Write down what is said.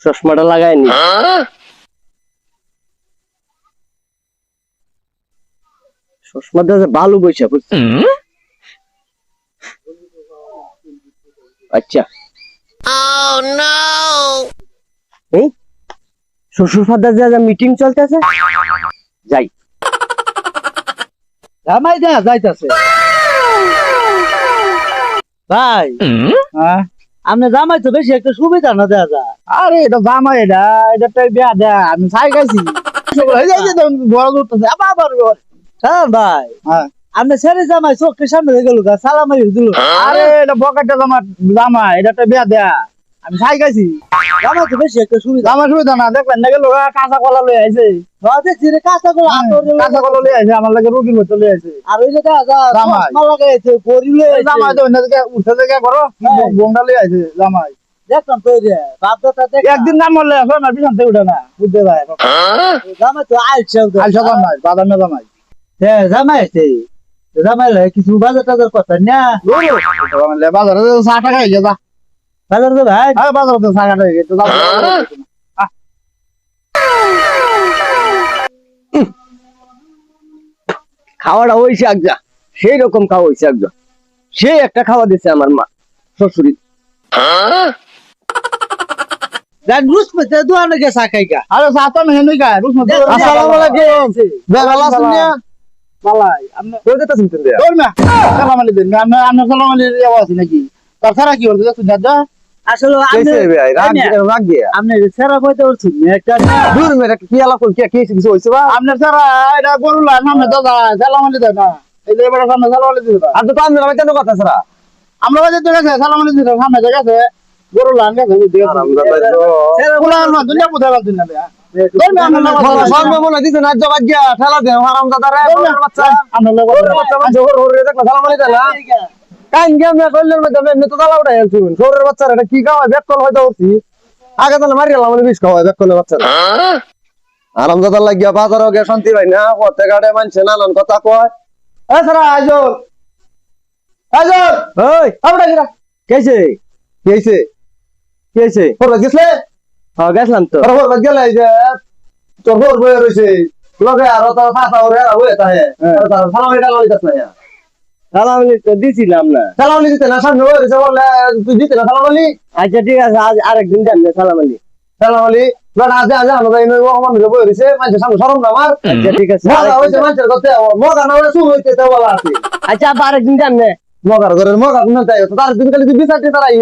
চশমাটা লাগায়নি। চশমাটা যে ভালো বইসা পড়ছে। আচ্ছা এই শ্বশুর ফাদার যা মিটিং চলতেছে, যাই। জামাই দেয়া যাইতাছে ভাই। আপনি জামাই তো বেশি একটা সুবিধা না দেয়া যায়। আরে এটা জামাই, এটা তো বিয়া দেয়া আমি ছাই গাইছি বড় করতেছে আবার। হ্যাঁ ভাই, আপনি ছেড়ে জামাই চোখের সামনে গেল সালাম দিল। আরে এটা বকাটা জামাই, এটা তো বিয়া দেয়া আমি ছাই গাইছি। জামাই তো বেশি একটা সুবিধা। আমার সুবিধা না দেখবেন না গেল কাঁচা কলা লই আইছে। কাঁচা কলা লই আইছে, আমার লাগে রুগীর মতো লই আইছে। আর ওই জায়গা জামাই লাগাইছে পরি লই আইছে। জামাই তো অন্য জায়গায় উঠে জায়গা করো বোমটা লই আইছে জামাই। দেখলাম তো রে বাপটা দেখ একদিন না মরলে এখন আর বিছান থেকে উঠে না বুঝতে ভাই। জামাই তো আইছে জামাই বাদাম না জামাই। হ্যাঁ জামাই আছে, জামাই কিছু বাজার টাজার কথা না। বাজারে চা টা খাই যা বাজার তো ভাই। হ্যাঁ বাজারে তো চা টা খাই তো খাওয়াটা হয়েছে একজা, সেই রকম খাওয়া হয়েছে একজা, সেই একটা খাওয়া দিচ্ছে আমার মা শ্বশুরি। রুস মে দোয়ানে কে চা খাই গা। আরে চা তো মেনে গা রুস মে। আসসালামু আলাইকুম। ভালো আছেন না? মালাই আপনি কই যেতে শুনতেন দেয়া? দৌড় না সালাম আলাইকুম। আপনি সালাম আলাইকুম আওয়াজ নাকি তাছাড়া কি হল তুই দাদা? আসলে আপনি ভাই রাগ দিয়া আপনি সেরা কইতে উঠছেন একটা দূর মেরে কি আলাপ কি কিছু হইছে বা? আপনার সারা এটা গরুলা সামনে দাদা সালাম আলাইকুম না এই যে বড় সামনে সালাম আলাইকুম। আর তো আমি রাইতে নো কথা ছাড়া আমরা বাজে তো গেছে সালাম আলাইকুম সামনে গেছে গরুলা গেছে বুঝি সেরা গুলা না দুনিয়া বুঝা পারছেন না ভাই। সর্বমূল্য দিতে না জবাব গিয়া ঠেলা দে হারাম দাদারে বাচ্চা আমরা জোর হরে দেখো সালাম আলাইকুম না কান গেমে কইলের মধ্যে এমনি তো দালা উঠাই আলছুন শহরের বাচ্চারা এটা কি খাওয়ায় বেকল হয়তো উঠছি আগে তাহলে মারি গেলাম বিষ খাওয়ায় বেকলের বাচ্চারা আরাম দাদার লাগিয়া বাজারও গিয়ে শান্তি পাই না পথে ঘাটে মানছে নানান কথা কয়। এ সারা আইজল আইজল ওই আমরা গিরা কেছে কেছে কেছে পড়া গেছলে? হ্যাঁ গেছলাম তো। পড়া গেলে এই যে তোর বড় বই রইছে লগে আর তো ফাটা ওরে হয়ে তাহে সালাম আলাইকুম লইতাছ না। সালাম আলাইকুম দিছিলাম না। সালাম আলাইকুম দিতে না সামনে রইছে বলে তুই দিতে না সালাম আলাইকুম। আচ্ছা ঠিক আছে আজ আরেকদিন দেন না সালাম আলাইকুম। সালাম আলাইকুম বড় আজ আজ আমরা এই রহমান রে বই রইছে মানুষের সামনে শরম না আমার। আচ্ছা ঠিক আছে মগা হইছে মানুষের কথা মগা না হলে শুরু হইতে তো বলা আছে। আচ্ছা আরেকদিন দেন না মগার ঘরের মগা না তাই তার দিন খালি তুই বিচারতে তারাই